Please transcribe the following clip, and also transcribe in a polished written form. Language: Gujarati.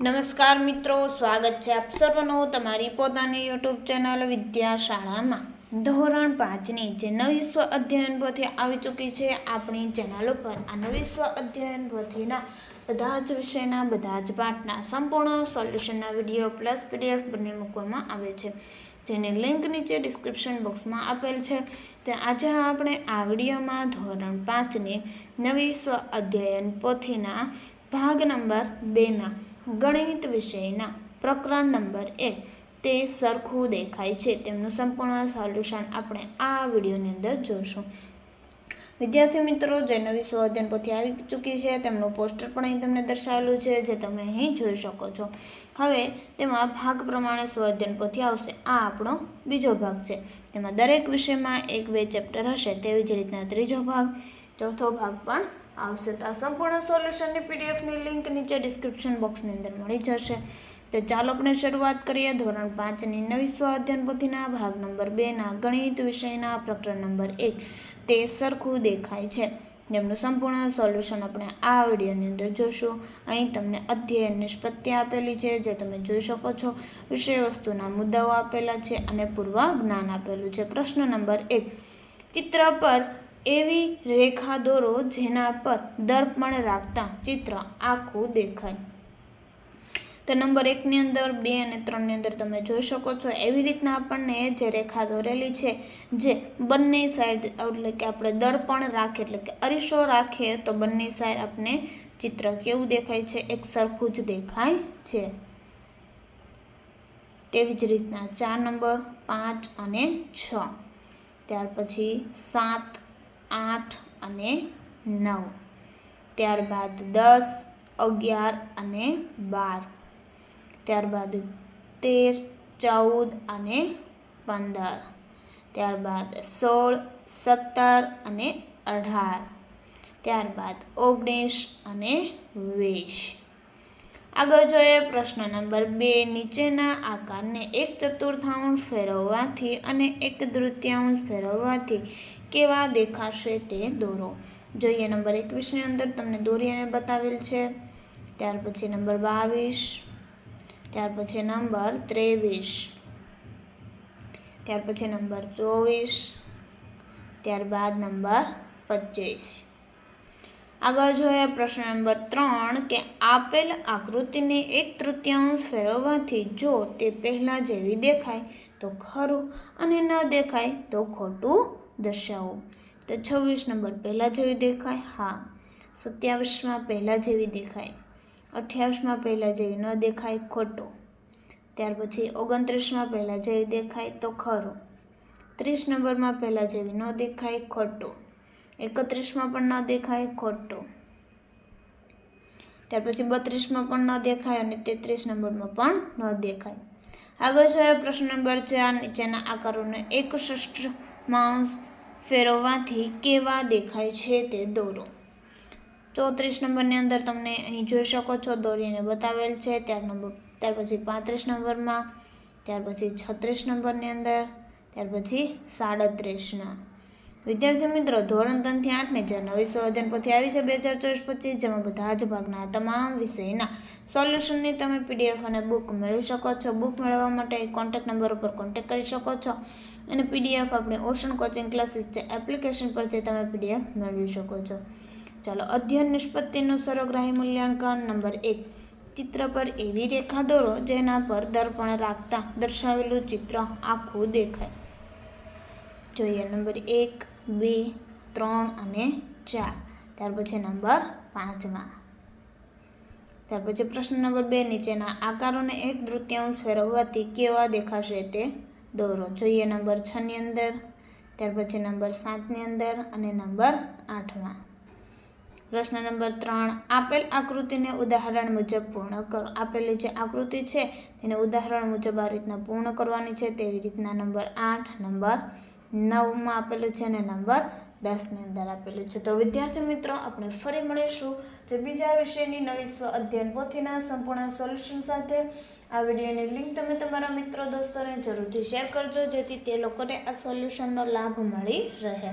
નમસ્કાર મિત્રો, સ્વાગત છે આપ સર્વનું તમારી પોતાની યુટ્યુબ ચેનલ વિદ્યાશાળામાં. ધોરણ 5ની જે નવી સ્વ અધ્યયન પોથી આવી ચૂકી છે આપણી ચેનલ ઉપર. આ નવી સ્વ અધ્યયન પોથીના બધા જ વિષયના બધા જ પાઠના સંપૂર્ણ સોલ્યુશનના વિડીયો પ્લસ PDF બંને મૂકવામાં આવે છે, જેની લિંક નીચે ડિસ્ક્રિપ્શન બોક્સમાં આપેલ છે. તો આજે આપણે આ વિડીયોમાં ધોરણ 5ની નવી સ્વ અધ્યયન પોથીના ભાગ નંબર 2ના ગણિત વિષયના પ્રકરણ નંબર 1 તે સરખું દેખાય છે તેમનું સંપૂર્ણ સોલ્યુશન આપણે આ વિડીયોની અંદર જોઈશું. વિદ્યાર્થી મિત્રો, જે નવી સ્વ અધ્યયન પોથી આવી ચૂકી છે તેમનું પોસ્ટર પણ અહીં તમને દર્શાવેલું છે, જે તમે અહીં જોઈ શકો છો. હવે તેમાં ભાગ પ્રમાણે સ્વ અધ્યયન પોથી આવશે. આ આપણો બીજો ભાગ છે. તેમાં દરેક વિષયમાં 1-2 ચેપ્ટર હશે, તેવી જ રીતના ત્રીજો ભાગ, ચોથો ભાગ પણ આવશે. તો આ સંપૂર્ણ સોલ્યુશનની PDFની લિંક નીચે ડિસ્ક્રિપ્શન બોક્સની અંદર મળી જશે. તો ચાલો આપણે શરૂઆત કરીએ ધોરણ 5ની નવી સ્વ અધ્યયન પોથીના ભાગ નંબર 2ના ગણિત વિષયના પ્રકરણ નંબર 1 તે સરખું દેખાય છે જેમનું સંપૂર્ણ સોલ્યુશન આપણે આ વિડીયોની અંદર જોઈશું. અહીં તમને અધ્યયન નિષ્પત્તિ આપેલી છે, જે તમે જોઈ શકો છો. વિષય વસ્તુના મુદ્દાઓ આપેલા છે અને પૂર્વ જ્ઞાન આપેલું છે. પ્રશ્ન નંબર 1, ચિત્ર પર એવી રેખા દોરો જેના પર દર્પણ રાખતા ચિત્ર આખું દેખાય. તો નંબર 1ની અંદર, 2 અને 3ની અંદર તમે જોઈ શકો છો. એવી રીતના આપણને જે રેખા દોરેલી છે, જે બંને સાઈડ એટલે કે આપણે દર્પણ રાખીએ એટલે કે અરીસો રાખીએ તો બંને સાઈડ આપણે ચિત્ર કેવું દેખાય છે, એક સરખું જ દેખાય છે. તેવી જ રીતના 4 નંબર, 5 અને 6, ત્યાર પછી 7, 8 અને 9, ત્યારબાદ 10, 11 અને 12, ત્યારબાદ 13, 14 અને 15, ત્યારબાદ 16, 17 અને 18, ત્યારબાદ 19 અને 20. આગળ જોઈએ પ્રશ્ન નંબર 2, નીચેના આકારને 1/4 ફેરવવાથી અને 1/3 ફેરવવાથી કેવા દેખાશે તે દોરો. જોઈએ નંબર 21ની અંદર તમને દોરી અને બતાવેલ છે. ત્યાર પછી નંબર 22, ત્યાર પછી નંબર 23, ત્યાર પછી નંબર 24, ત્યારબાદ નંબર 25. આગળ જોઈએ પ્રશ્ન નંબર 3 કે આપેલ આકૃતિને 1/3 ફેરવવાથી જો તે પહેલા જેવી દેખાય તો ખરું અને ન દેખાય તો ખોટું દર્શાવો. તો 26 નંબર પહેલા જેવી દેખાય, હા. 27માં પહેલા જેવી દેખાય, 28માં પહેલા જેવી ન દેખાય, ખોટું. ત્યાર પછી 29માં પહેલા જેવી દેખાય તો ખરું. 30 નંબરમાં પહેલા જેવી ન દેખાય, ખોટું. 31માં પણ ન દેખાય, ખોટું. ત્યાર પછી 32માં પણ ન દેખાય અને 33 નંબરમાં પણ ન દેખાય. આગળ જોઈએ પ્રશ્ન નંબર 4, નીચેના આકારોને 1/6 ફેરવવાથી કેવા દેખાય છે તે દોરો. 34 નંબરની અંદર તમને અહીં જોઈ શકો છો દોરીને બતાવેલ છે. ત્યાર પછી 35 નંબરમાં, ત્યાર પછી 36 નંબરની અંદર, ત્યાર પછી 37ના. વિદ્યાર્થી મિત્રો, ધોરણ 3થી 8ની જે નવી સ્વ અધ્યયન પોથી આવી છે 2024-25, જેમાં બધા જ ભાગના તમામ વિષયના સોલ્યુશનની તમે PDF અને બુક મેળવી શકો છો. બુક મેળવવા માટે કોન્ટેક્ટ નંબર ઉપર કોન્ટેક્ટ કરી શકો છો અને PDF આપણી ઓશન કોચિંગ ક્લાસીસ જે એપ્લિકેશન પરથી તમે PDF મેળવી શકો છો. ચાલો, અધ્યયન નિષ્પત્તિનું સર્વગ્રાહી મૂલ્યાંકન. નંબર 1, ચિત્ર પર એવી રેખા દોરો જેના પર દર્પણ રાખતા દર્શાવેલું ચિત્ર આખું દેખાય. જોઈએ નંબર 1, 2, 3 અને 4, ત્યાર પછી નંબર 5માં. ત્યાર પછી પ્રશ્ન નંબર 2, નીચેના આકારોને 1/3 ફેરવવાથી કેવા દેખાશે તે દોરો. જોઈએ નંબર 6ની અંદર, ત્યાર પછી નંબર 7ની અંદર અને નંબર 8માં. પ્રશ્ન નંબર 3, આપેલ આકૃતિને ઉદાહરણ મુજબ પૂર્ણ કરો. આપેલી જે આકૃતિ છે તેને ઉદાહરણ મુજબ આ રીતના પૂર્ણ કરવાની છે. તેવી રીતના નંબર 8, નંબર 9માં આપેલું છે અને નંબર 10ની અંદર આપેલું છે. તો વિદ્યાર્થી મિત્રો, આપણે ફરી મળીશું જે બીજા વિષયની નવી સ્વ અધ્યયન પોથીના સંપૂર્ણ સોલ્યુશન સાથે. આ વિડીયોની લિંક તમે તમારા મિત્રો દોસ્તોને જરૂરથી શેર કરજો, જેથી તે લોકોને આ સોલ્યુશનનો લાભ મળી રહે.